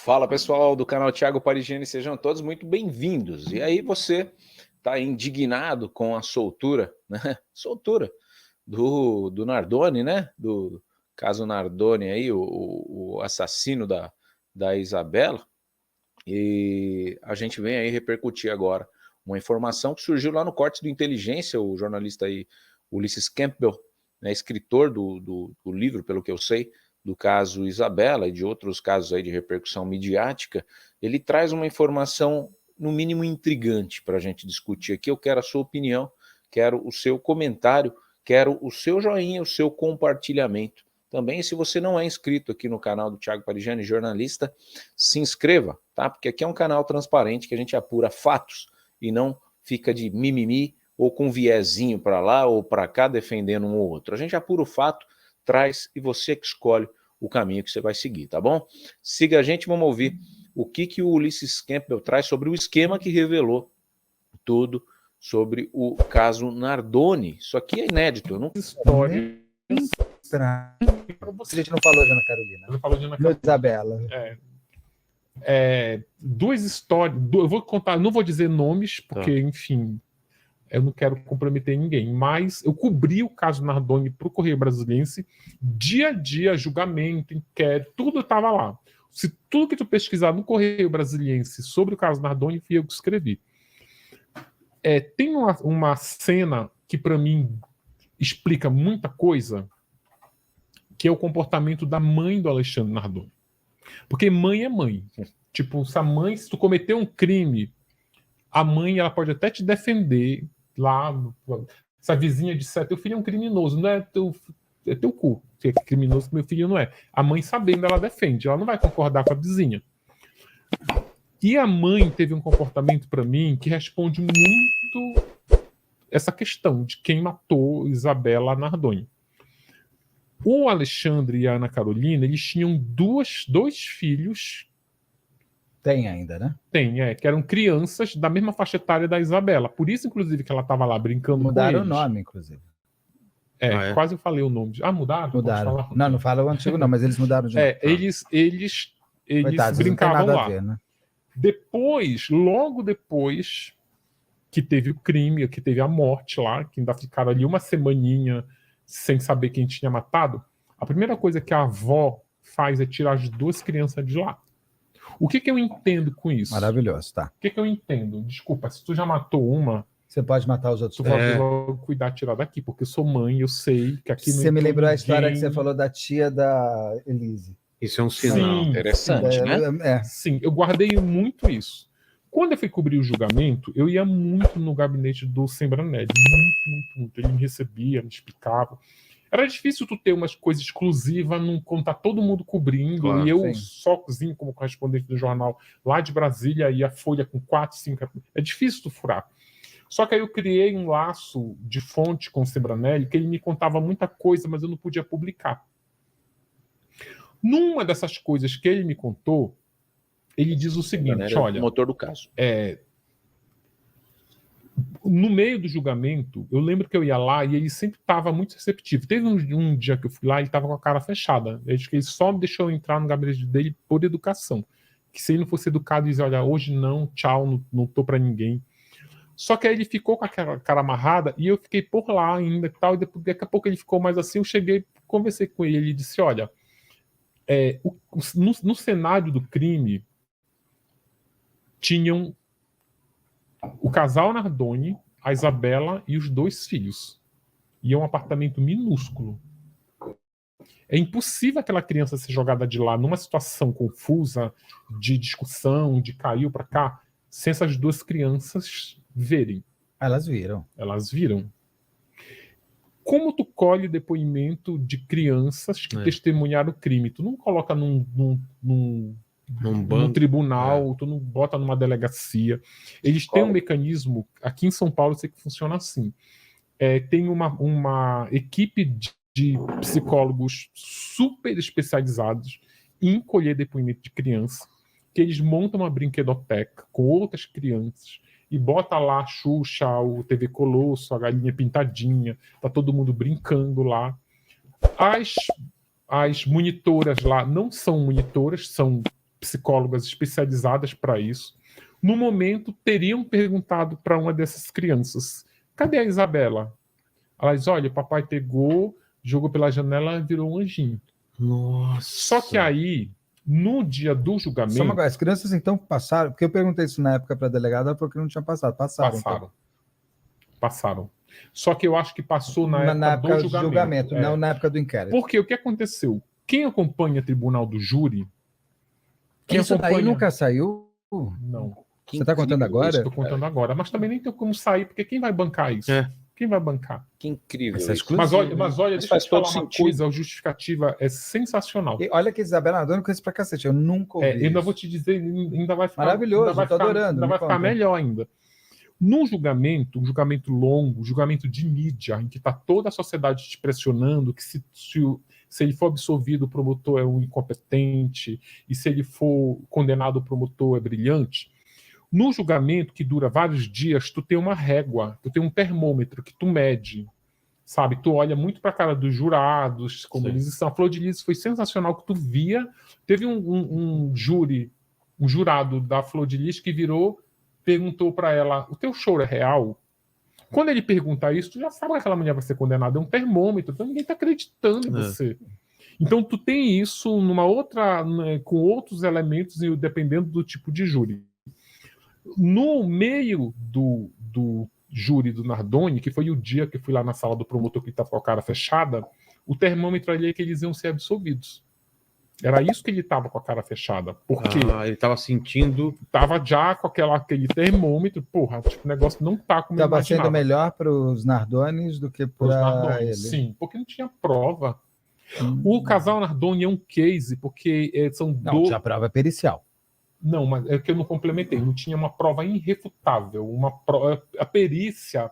Fala pessoal do canal Thiago Parigini, sejam todos muito bem-vindos. E aí você está indignado com a soltura, né? Soltura do Nardoni, né? Do caso Nardoni aí, o assassino da Isabela. E a gente vem aí repercutir agora uma informação que surgiu lá no Cortes do Inteligência, o jornalista aí, Ulisses Campbell, né, escritor do livro, pelo que eu sei, do caso Isabela e de outros casos aí de repercussão midiática, ele traz uma informação, no mínimo, intrigante para a gente discutir aqui. Eu quero a sua opinião, quero o seu comentário, quero o seu joinha, o seu compartilhamento. Também, se você não é inscrito aqui no canal do Thiago Parigini, jornalista, se inscreva, tá? Porque aqui é um canal transparente que a gente apura fatos e não fica de mimimi ou com viezinho para lá ou para cá defendendo um ou outro. A gente apura o fato, traz e você que escolhe o caminho que você vai seguir, tá bom? Siga a gente, vamos ouvir o que o Ulisses Campbell traz sobre o esquema que revelou tudo sobre o caso Nardoni. Isso aqui é inédito, eu não... História. A gente não falou de Ana Carolina. Não falou de Ana Carolina. Isabela. Duas histórias. Eu vou contar, não vou dizer nomes, porque, enfim, eu não quero comprometer ninguém. Mas eu cobri o caso Nardoni para o Correio Brasiliense, dia a dia, julgamento, inquérito, tudo estava lá. Se tudo que tu pesquisar no Correio Brasiliense sobre o caso Nardoni, fui eu que escrevi. Tem uma cena que, para mim, explica muita coisa, que é o comportamento da mãe do Alexandre Nardoni. Porque mãe é mãe. Tipo, se tu cometer um crime, a mãe ela pode até te defender lá. Se a vizinha disser, teu filho é um criminoso, não é teu cu, que é criminoso, meu filho não é. A mãe, sabendo, ela defende, ela não vai concordar com a vizinha. E a mãe teve um comportamento, para mim, que responde muito essa questão de quem matou Isabela Nardoni. O Alexandre e a Ana Carolina, eles tinham dois filhos. Tem ainda, né? Tem, que eram crianças da mesma faixa etária da Isabela. Por isso, inclusive, que ela estava lá brincando com eles. Mudaram o nome, inclusive. Quase eu falei o nome. Mudaram? Mudaram. Não fala o antigo não, mas eles mudaram de nome. Eles Coitados, brincavam não tem nada lá. a ver, né? Logo depois que teve o crime, que teve a morte lá, que ainda ficaram ali uma semaninha sem saber quem tinha matado, a primeira coisa que a avó faz é tirar as duas crianças de lá. O que eu entendo com isso? Maravilhoso, tá. O que eu entendo? Desculpa, se tu já matou uma... Você pode matar os outros. Tu pode logo cuidar, tirar daqui, porque eu sou mãe, eu sei que aqui não... Você me lembrou a história que você falou da tia da Elise. Isso é um sinal interessante, né? Sim, eu guardei muito isso. Quando eu fui cobrir o julgamento, eu ia muito no gabinete do Sembranelli. Muito. Ele me recebia, me explicava. Era difícil tu ter umas coisas exclusivas quando tá todo mundo cobrindo. Claro, e eu sozinho, como correspondente do jornal lá de Brasília, e a folha com 4, 5... É difícil tu furar. Só que aí eu criei um laço de fonte com o Sembranelli, que ele me contava muita coisa, mas eu não podia publicar. Numa dessas coisas que ele me contou, ele diz o seguinte, olha... O motor do caso. No meio do julgamento, eu lembro que eu ia lá e ele sempre estava muito receptivo. Teve um dia que eu fui lá, ele estava com a cara fechada. Eu acho que ele só me deixou entrar no gabinete dele por educação. Que se ele não fosse educado, ele dizia, olha, hoje não, tchau, não tô para ninguém. Só que aí ele ficou com a cara amarrada e eu fiquei por lá ainda e tal. E daqui a pouco ele ficou mais assim, eu cheguei, conversei com ele, ele disse, olha, no cenário do crime, tinham o casal Nardoni, a Isabela e os 2 filhos. E é um apartamento minúsculo. É impossível aquela criança ser jogada de lá numa situação confusa, de discussão, de caiu para cá, sem essas 2 crianças verem. Elas viram. Elas viram. Como tu colhe depoimento de crianças que testemunharam o crime? Tu não coloca num tribunal, tu não bota numa delegacia. Eles têm um mecanismo, aqui em São Paulo eu sei que funciona assim. Tem uma equipe de psicólogos super especializados em colher depoimento de criança, que eles montam uma brinquedoteca com outras crianças e bota lá a Xuxa, o TV Colosso, a Galinha Pintadinha, tá todo mundo brincando lá. As monitoras lá não são monitoras, são psicólogas especializadas para isso. No momento, teriam perguntado para uma dessas crianças: cadê a Isabela? Ela diz: olha, o papai pegou, jogou pela janela e virou um anjinho. Nossa. Só que aí, no dia do julgamento. As crianças então passaram, porque eu perguntei isso na época para a delegada, porque não tinha passado. Passaram. Só que eu acho que passou na época do julgamento. Não na época do inquérito. Porque o que aconteceu? Quem acompanha tribunal do júri. Isso daí nunca saiu? Não. Você está contando agora? Estou contando agora. Mas também nem tem como sair, porque quem vai bancar isso? Quem vai bancar? Que incrível. Mas olha, deixa eu te falar uma coisa, a justificativa é sensacional. E olha que Isabela Nardoni conhece pra cacete, eu nunca ouvi isso. Ainda vou te dizer, ainda vai ficar... Maravilhoso, estou adorando. Ainda vai ficar melhor ainda. No julgamento, um julgamento longo, um julgamento de mídia, em que está toda a sociedade te pressionando, que se ele for absolvido, o promotor é um incompetente, e se ele for condenado, o promotor é brilhante. No julgamento, que dura vários dias, tu tem uma régua, tu tem um termômetro que tu mede, sabe? Tu olha muito para a cara dos jurados, como eles estão. A Flor de Lis foi sensacional, que tu via. Teve um jurado da Flor de Lis que perguntou para ela: o teu choro é real? Quando ele pergunta isso, tu já sabe que aquela mulher vai ser condenada. É um termômetro, então ninguém está acreditando em você. Então tu tem isso numa outra, com outros elementos, dependendo do tipo de júri. No meio do júri do Nardoni, que foi o dia que eu fui lá na sala do promotor que estava com a cara fechada, o termômetro ali é que eles iam ser absolvidos. Era isso que ele estava com a cara fechada. Porque ele estava sentindo... Estava já com aquele termômetro. Porra, tipo, o negócio não tá como estava sendo melhor para os Nardones do que para ele. Sim, porque não tinha prova. O casal Nardoni é um case, porque são Não, tinha prova pericial. Não, mas é que eu não complementei. Não tinha uma prova irrefutável. A perícia,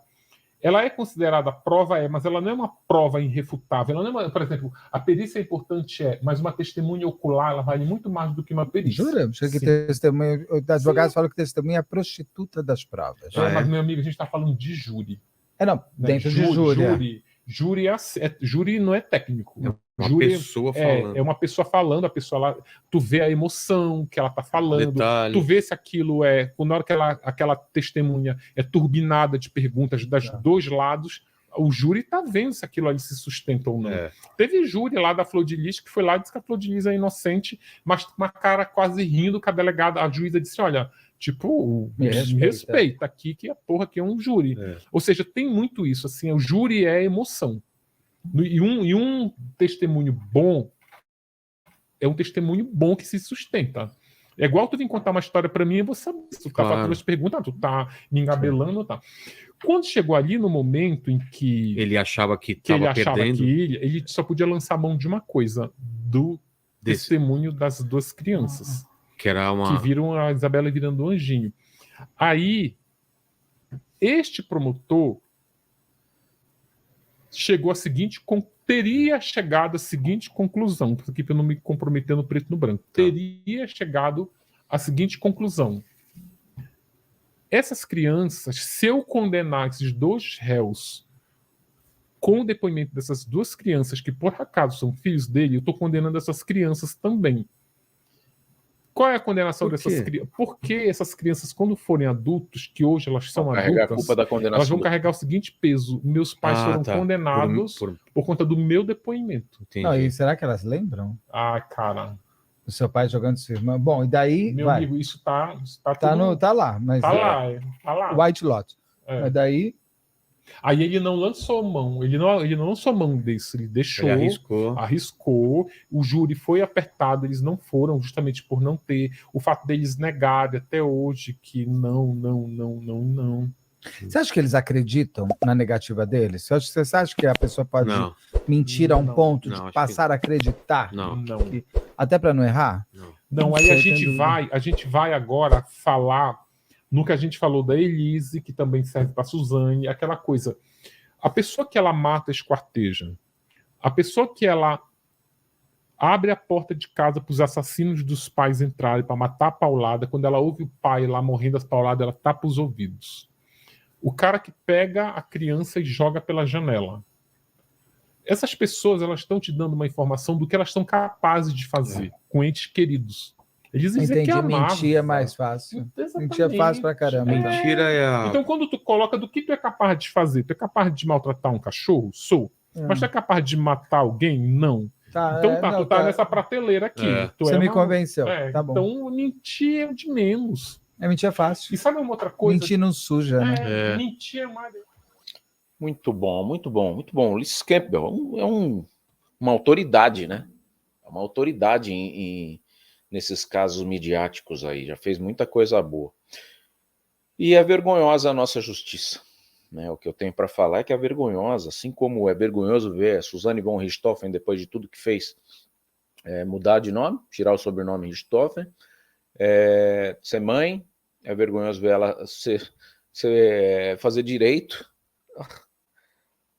ela é considerada prova, mas ela não é uma prova irrefutável. Ela não é por exemplo, a perícia é importante, mas uma testemunha ocular, ela vale muito mais do que uma perícia. Jura? Que testemunha, os advogados falam que testemunha é a prostituta das provas. Mas, meu amigo, a gente está falando de júri. Não, dentro de júri. Júri não é técnico. Uma pessoa falando. É uma pessoa falando, a pessoa lá, tu vê a emoção que ela tá falando, Detalhe. Tu vê se aquilo na hora que aquela testemunha é turbinada de perguntas dos dois lados, o júri tá vendo se aquilo ali se sustenta ou não. Teve júri lá da Flor de Lis que foi lá e disse que a Flor de Lis é inocente, mas com uma cara quase rindo, que a juíza disse: olha, tipo, me respeita aqui, que a porra aqui é um júri. Ou seja, tem muito isso, assim, o júri é emoção. E um testemunho bom é um testemunho bom que se sustenta. É igual tu vir contar uma história para mim e você sabe se tu tá fazendo as perguntas, tu tá me engabelando, tá. Quando chegou ali no momento em que ele achava que estava perdendo, ele só podia lançar a mão de uma coisa, do testemunho das duas crianças, que viram a Isabela virando um anjinho. Aí este promotor teria chegado à seguinte conclusão, aqui para eu não me comprometer no preto e no branco, teria chegado à seguinte conclusão: essas crianças, se eu condenar esses dois réus com o depoimento dessas duas crianças, que por acaso são filhos dele, eu estou condenando essas crianças também. Qual é a condenação dessas crianças? Porque essas crianças, quando forem adultos, que hoje elas são adultas, elas vão carregar o seguinte peso: meus pais foram condenados por conta do meu depoimento. Não, e será que elas lembram? Cara. O seu pai jogando sua irmã? Bom, e daí... Meu amigo, isso tá lá. Mas tá lá. White Lot. Mas daí... Aí ele não lançou mão, ele não lançou mão disso, ele deixou, ele arriscou, o júri foi apertado, eles não foram, justamente por não ter, o fato deles negarem até hoje que não. Você acha que eles acreditam na negativa deles? Você acha que a pessoa pode mentir a um ponto de passar a acreditar? Não. Até para não errar? Não, aí a gente vai agora falar no que a gente falou da Elise, que também serve para Suzane, aquela coisa. A pessoa que ela mata, esquarteja. A pessoa que ela abre a porta de casa para os assassinos dos pais entrarem para matar a paulada, quando ela ouve o pai lá morrendo as pauladas, ela tapa os ouvidos. O cara que pega a criança e joga pela janela. Essas pessoas, elas estão te dando uma informação do que elas são capazes de fazer com entes queridos. Eles iam dizer que Entendi, amavam. mentir é mais fácil. Mentir é fácil pra caramba. então. Mentira é a... Então, quando tu coloca do que tu é capaz de fazer, tu é capaz de maltratar um cachorro? Sou. Mas tu é capaz de matar alguém? Não. Tá, Então não, tu tá nessa prateleira aqui. É. Tu Você é me uma- convenceu. É, Tá bom. Então, mentir é de menos. Mentir é fácil. E sabe uma outra coisa? Mentir não suja, né? É. Mentir é mais... Muito bom, muito bom, muito bom. Ulisses Campbell uma autoridade, né? É uma autoridade nesses casos midiáticos aí. Já fez muita coisa boa. E é vergonhosa a nossa justiça. Né? O que eu tenho para falar é que é vergonhosa, assim como é vergonhoso ver a Suzane von Richthofen, depois de tudo que fez, mudar de nome, tirar o sobrenome Richthofen, ser mãe, é vergonhoso ver ela fazer direito.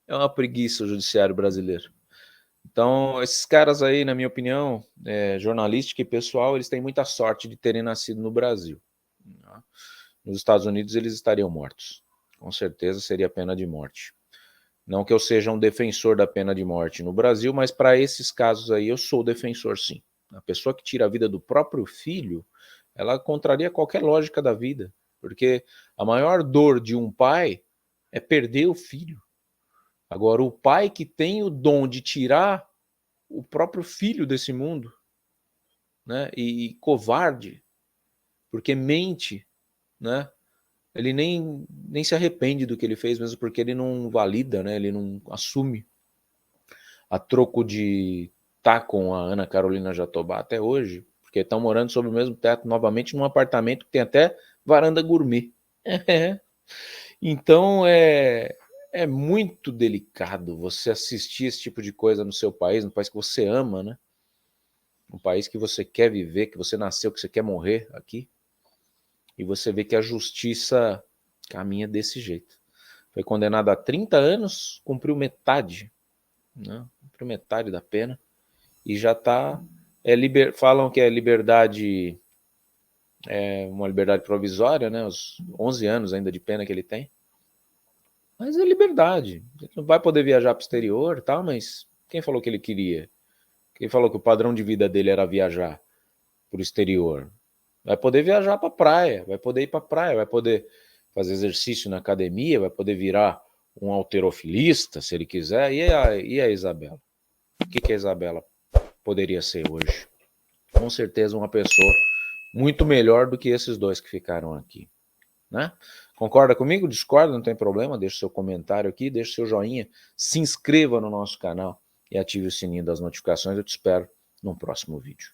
É uma preguiça o judiciário brasileiro. Então, esses caras aí, na minha opinião, jornalística e pessoal, eles têm muita sorte de terem nascido no Brasil. Nos Estados Unidos, eles estariam mortos. Com certeza seria pena de morte. Não que eu seja um defensor da pena de morte no Brasil, mas para esses casos aí eu sou defensor, sim. A pessoa que tira a vida do próprio filho, ela contraria qualquer lógica da vida. Porque a maior dor de um pai é perder o filho. Agora, o pai que tem o dom de tirar o próprio filho desse mundo, né, e covarde, porque mente, né, ele nem se arrepende do que ele fez, mesmo porque ele não valida, né, ele não assume, a troco de estar com a Ana Carolina Jatobá até hoje, porque estão morando sob o mesmo teto novamente num apartamento que tem até varanda gourmet. Então é muito delicado você assistir esse tipo de coisa no seu país, no país que você ama, né? Um país que você quer viver, que você nasceu, que você quer morrer aqui. E você vê que a justiça caminha desse jeito. Foi condenado a 30 anos, cumpriu metade, né? Cumpriu metade da pena. E já está... falam que é liberdade... uma liberdade provisória, né? Os 11 anos ainda de pena que ele tem. Mas é liberdade. Ele não vai poder viajar para o exterior, tá? Mas quem falou que ele queria? Quem falou que o padrão de vida dele era viajar para o exterior? Vai poder viajar para a praia, vai poder ir para a praia, vai poder fazer exercício na academia, vai poder virar um halterofilista, se ele quiser. E a Isabela? O que a Isabela poderia ser hoje? Com certeza uma pessoa muito melhor do que esses dois que ficaram aqui, né? Concorda comigo? Discorda? Não tem problema, deixe seu comentário aqui, deixe seu joinha, se inscreva no nosso canal e ative o sininho das notificações. Eu te espero no próximo vídeo.